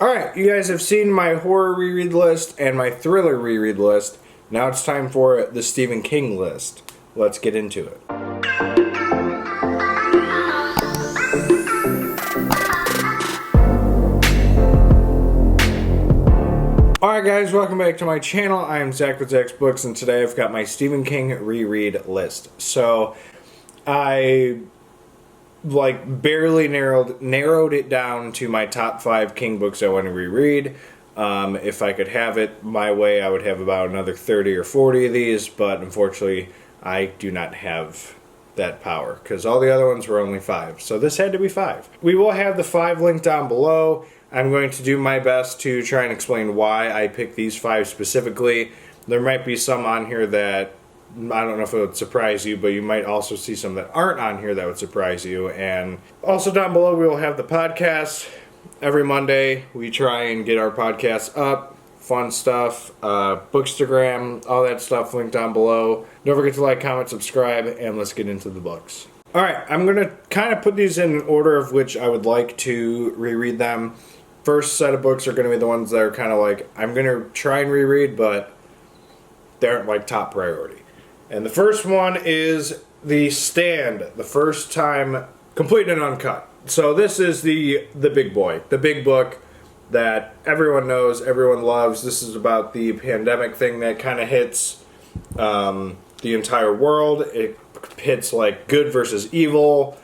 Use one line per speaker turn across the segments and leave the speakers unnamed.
Alright, you guys have seen my horror reread list and my thriller reread list. Now it's time for the Stephen King list. Let's get into it. Alright guys, welcome back to my channel. I am Zach with Zacks Books, and today I've got my Stephen King reread list. So, I barely narrowed it down to my top 5 King books I want to reread. If I could have it my way, I would have about another 30 or 40 of these, but unfortunately I do not have that power because all the other ones were only 5, so this had to be 5. We will have the 5 linked down below. I'm going to do my best to try and explain why I picked these 5 specifically. There might be some on here that I don't know if it would surprise you, but you might also see some that aren't on here that would surprise you. And also down below we will have the podcast. Every Monday we try and get our podcast up. Fun stuff, Bookstagram, all that stuff linked down below. Don't forget to like, comment, subscribe, and let's get into the books. Alright, I'm going to kind of put these in order of which I would like to reread them. First set of books are going to be the ones that are kind of like, I'm going to try and reread, but they aren't like top priority. And the first one is The Stand, the first time complete and uncut. So this is the big boy, the big book that everyone knows, everyone loves. This is about the pandemic thing that kind of hits the entire world. It hits like good versus evil.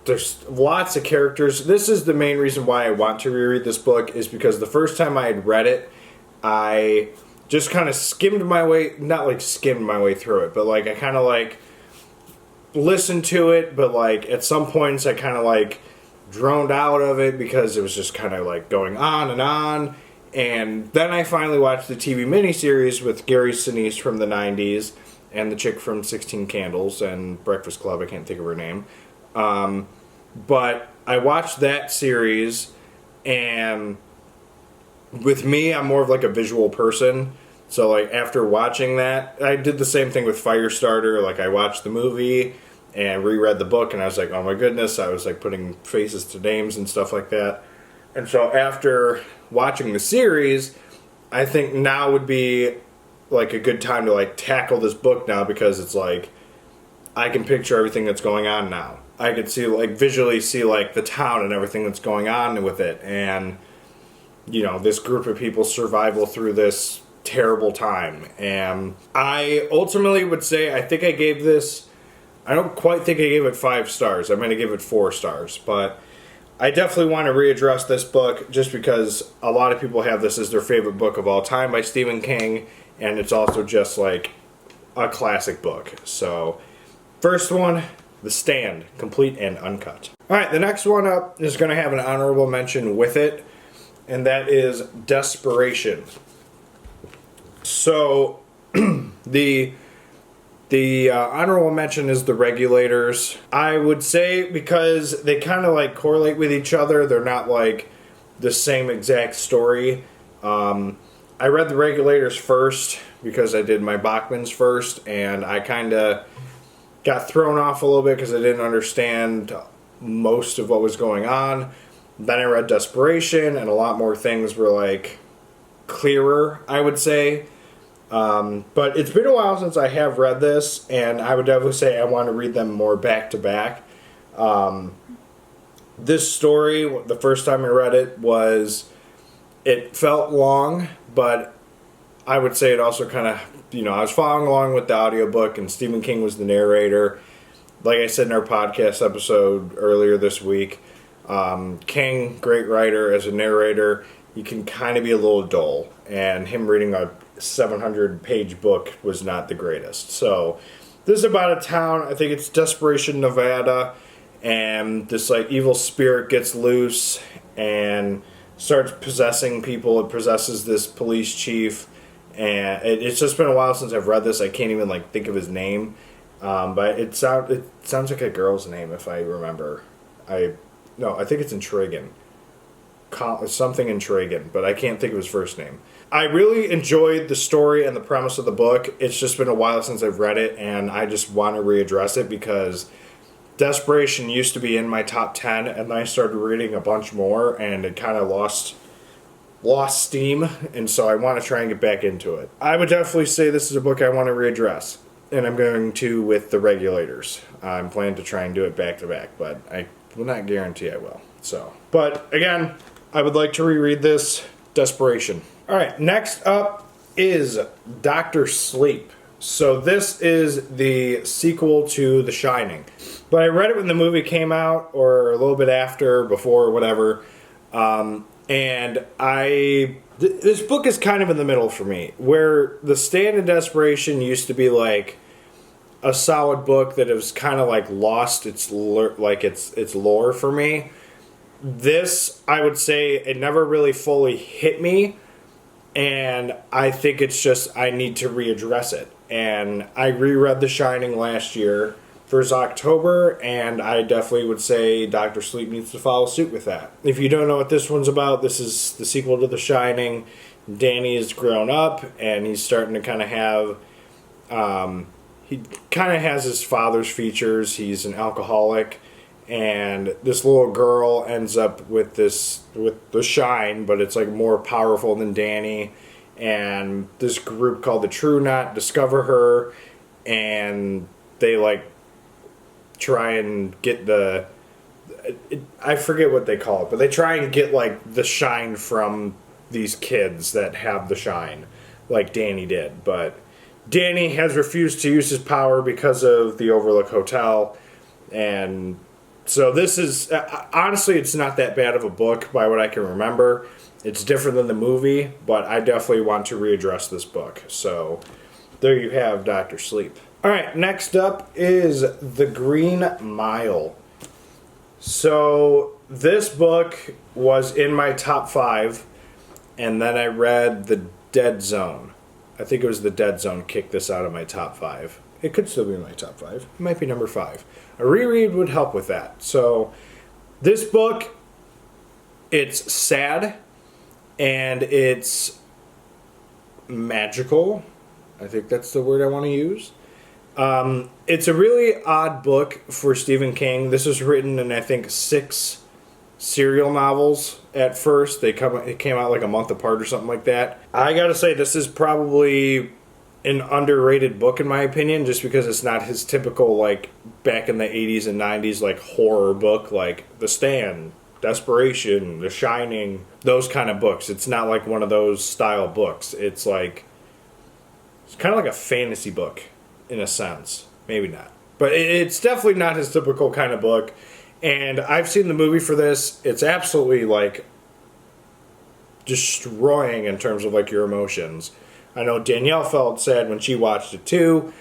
There's lots of characters. This is the main reason why I want to reread this book, is because the first time I had read it, I just kind of skimmed my way, not like skimmed my way through it, but like I kind of like listened to it, but like at some points I kind of like droned out of it because it was just kind of like going on and on. And then I finally watched the TV miniseries with Gary Sinise from the 90s and the chick from 16 Candles and Breakfast Club, I can't think of her name. But I watched that series, and with me, I'm more of like a visual person. So like after watching that, I did the same thing with Firestarter. Like I watched the movie and reread the book, and I was like, oh my goodness, I was like putting faces to names and stuff like that. And so after watching the series, I think now would be like a good time to like tackle this book now, because it's like I can picture everything that's going on now. I could see like visually see like the town and everything that's going on with it, and you know, this group of people's survival through this terrible time. And I ultimately would say, I think I gave this, I don't quite think I gave it 5 stars. I'm going to give it 4 stars. But I definitely want to readdress this book just because a lot of people have this as their favorite book of all time by Stephen King. And it's also just like a classic book. So, first one, The Stand, complete and uncut. Alright, the next one up is going to have an honorable mention with it, and that is Desperation. So, the honorable mention is The Regulators. I would say because they kind of like correlate with each other, they're not like the same exact story. I read The Regulators first because I did my Bachmans first, and I kind of got thrown off a little bit because I didn't understand most of what was going on. Then I read Desperation, and a lot more things were like clearer, I would say. But it's been a while since I have read this, and I would definitely say I want to read them more back to back. This story, the first time I read it, it felt long, but I would say it also kind of, you know, I was following along with the audiobook, and Stephen King was the narrator. Like I said in our podcast episode earlier this week, King, great writer. As a narrator, he can kind of be a little dull, and him reading a 700-page book was not the greatest. So this is about a town, I think it's Desperation, Nevada, and this like evil spirit gets loose and starts possessing people. It possesses this police chief, and it's just been a while since I've read this. I can't even like think of his name, but it sounds like a girl's name if I remember. I think it's Intrigan. Something Intrigan, but I can't think of his first name. I really enjoyed the story and the premise of the book. It's just been a while since I've read it, and I just want to readdress it because Desperation used to be in my top 10, and then I started reading a bunch more, and it kind of lost steam, and so I want to try and get back into it. I would definitely say this is a book I want to readdress, and I'm going to with The Regulators. I'm planning to try and do it back to back, but I will not guarantee I will. So, but again, I would like to reread this, Desperation. All right, next up is Dr. Sleep. So this is the sequel to The Shining. But I read it when the movie came out, or a little bit after, before, whatever. And this book is kind of in the middle for me, where The Stand and Desperation used to be like a solid book that has kind of like lost its lore for me. This, I would say, it never really fully hit me, and I think it's just I need to readdress it. And I reread The Shining last year for October, and I definitely would say Dr. Sleep needs to follow suit with that. If you don't know what this one's about, this is the sequel to The Shining. Danny has grown up, and he's starting to kind of have, he kind of has his father's features. He's an alcoholic, and this little girl ends up with the shine, but it's like more powerful than Danny. And this group called the True Knot discover her, and they like try and get I forget what they call it, but they try and get like the shine from these kids that have the shine, like Danny did. But Danny has refused to use his power because of the Overlook Hotel, and so this is honestly, it's not that bad of a book by what I can remember. It's different than the movie, but I definitely want to readdress this book. So there you have Dr. Sleep. All right, next up is The Green Mile. So this book was in my top 5, and then I read The Dead Zone. I think it was The Dead Zone kicked this out of my top 5. It could still be in my top 5. It might be number 5. A reread would help with that. So this book, it's sad, and it's magical. I think that's the word I want to use. It's a really odd book for Stephen King. This was written in, I think, 6 serial novels at first. It came out like a month apart or something like that. I gotta say, this is probably an underrated book in my opinion, just because it's not his typical, like, back in the 80s and 90s, like, horror book, like The Stand, Desperation, The Shining, those kind of books. It's not like one of those style books. It's like, it's kind of like a fantasy book in a sense. Maybe not. But it's definitely not his typical kind of book. And I've seen the movie for this. It's absolutely, like, destroying in terms of, like, your emotions. I know Danielle felt sad when she watched it too.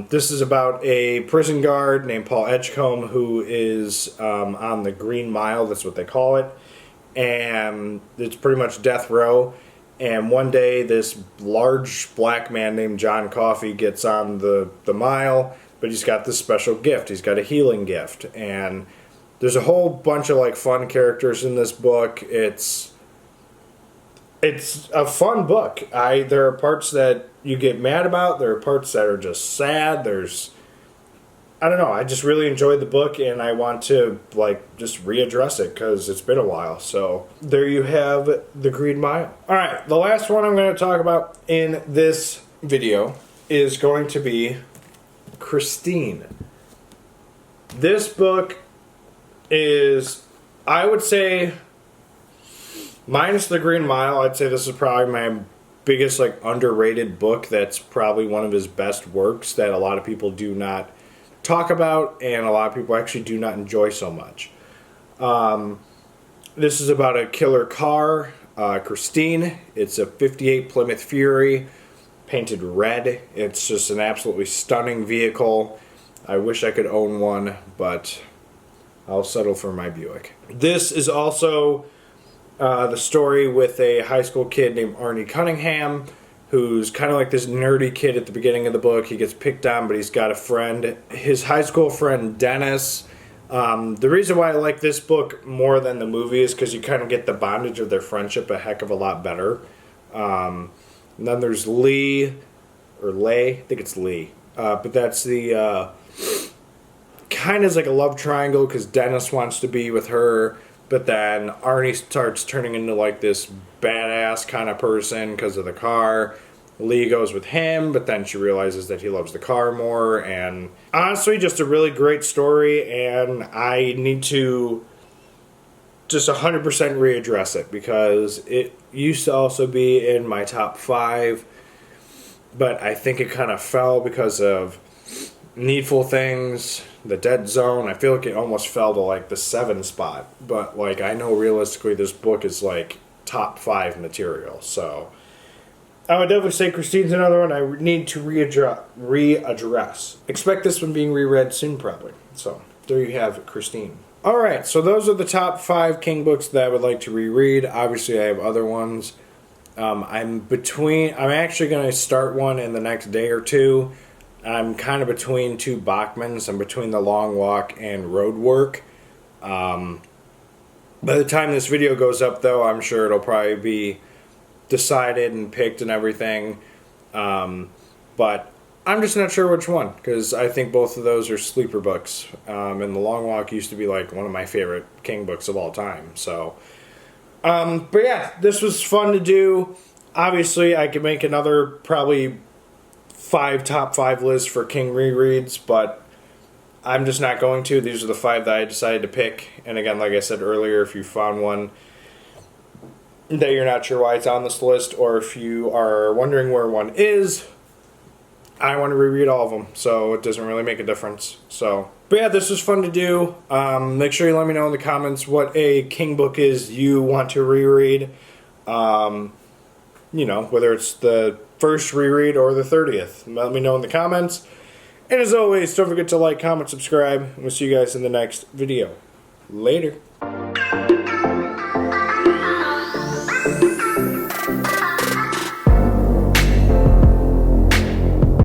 This is about a prison guard named Paul Edgecombe who is on the Green Mile, that's what they call it. And it's pretty much death row. And one day this large black man named John Coffey gets on the mile, but he's got this special gift. He's got a healing gift. And there's a whole bunch of like fun characters in this book. It's a fun book. There are parts that you get mad about. There are parts that are just sad. I don't know. I just really enjoyed the book, and I want to like just readdress it because it's been a while. So there you have The Green Mile. All right, the last one I'm going to talk about in this video is going to be Christine. This book is, I would say, minus The Green Mile, I'd say this is probably my biggest like underrated book. That's probably one of his best works that a lot of people do not talk about, and a lot of people actually do not enjoy so much. This is about a killer car, Christine. It's a 58 Plymouth Fury, painted red. It's just an absolutely stunning vehicle. I wish I could own one, but I'll settle for my Buick. This is also the story with a high school kid named Arnie Cunningham, who's kind of like this nerdy kid at the beginning of the book. He gets picked on, but he's got a friend. His high school friend, Dennis. The reason why I like this book more than the movie is because you kind of get the bondage of their friendship a heck of a lot better. And then there's Lee, or Lay, I think it's Lee. But that's the kind of is like a love triangle because Dennis wants to be with her, but then Arnie starts turning into like this badass kind of person because of the car. Lee goes with him, but then she realizes that he loves the car more. And honestly, just a really great story, and I need to just 100% readdress it because it used to also be in my top 5, but I think it kind of fell because of Needful Things, The Dead Zone. I feel like it almost fell to like the 7 spot, but like I know realistically this book is like top 5 material, so I would definitely say Christine's another one I need to readdress. Expect this one being reread soon, probably. So there you have it, Christine. Alright, so those are the top 5 King books that I would like to reread. Obviously, I have other ones. I'm actually going to start one in the next day or two. I'm kind of between 2 Bachmans. I'm between The Long Walk and Road Work. By the time this video goes up, though, I'm sure it'll probably be decided and picked and everything. But I'm just not sure which one, because I think both of those are sleeper books. And The Long Walk used to be like one of my favorite King books of all time. So, but yeah, this was fun to do. Obviously, I could make another probably top 5 list for King rereads, but I'm just not going to. These are the 5 that I decided to pick. And again, like I said earlier, if you found one that you're not sure why it's on this list, or if you are wondering where one is, I want to reread all of them, so it doesn't really make a difference. So, but yeah, this was fun to do. Make sure you let me know in the comments what a King book is you want to reread. You know, whether it's the first reread or the 30th. Let me know in the comments. And as always, don't forget to like, comment, subscribe, and we'll see you guys in the next video. Later.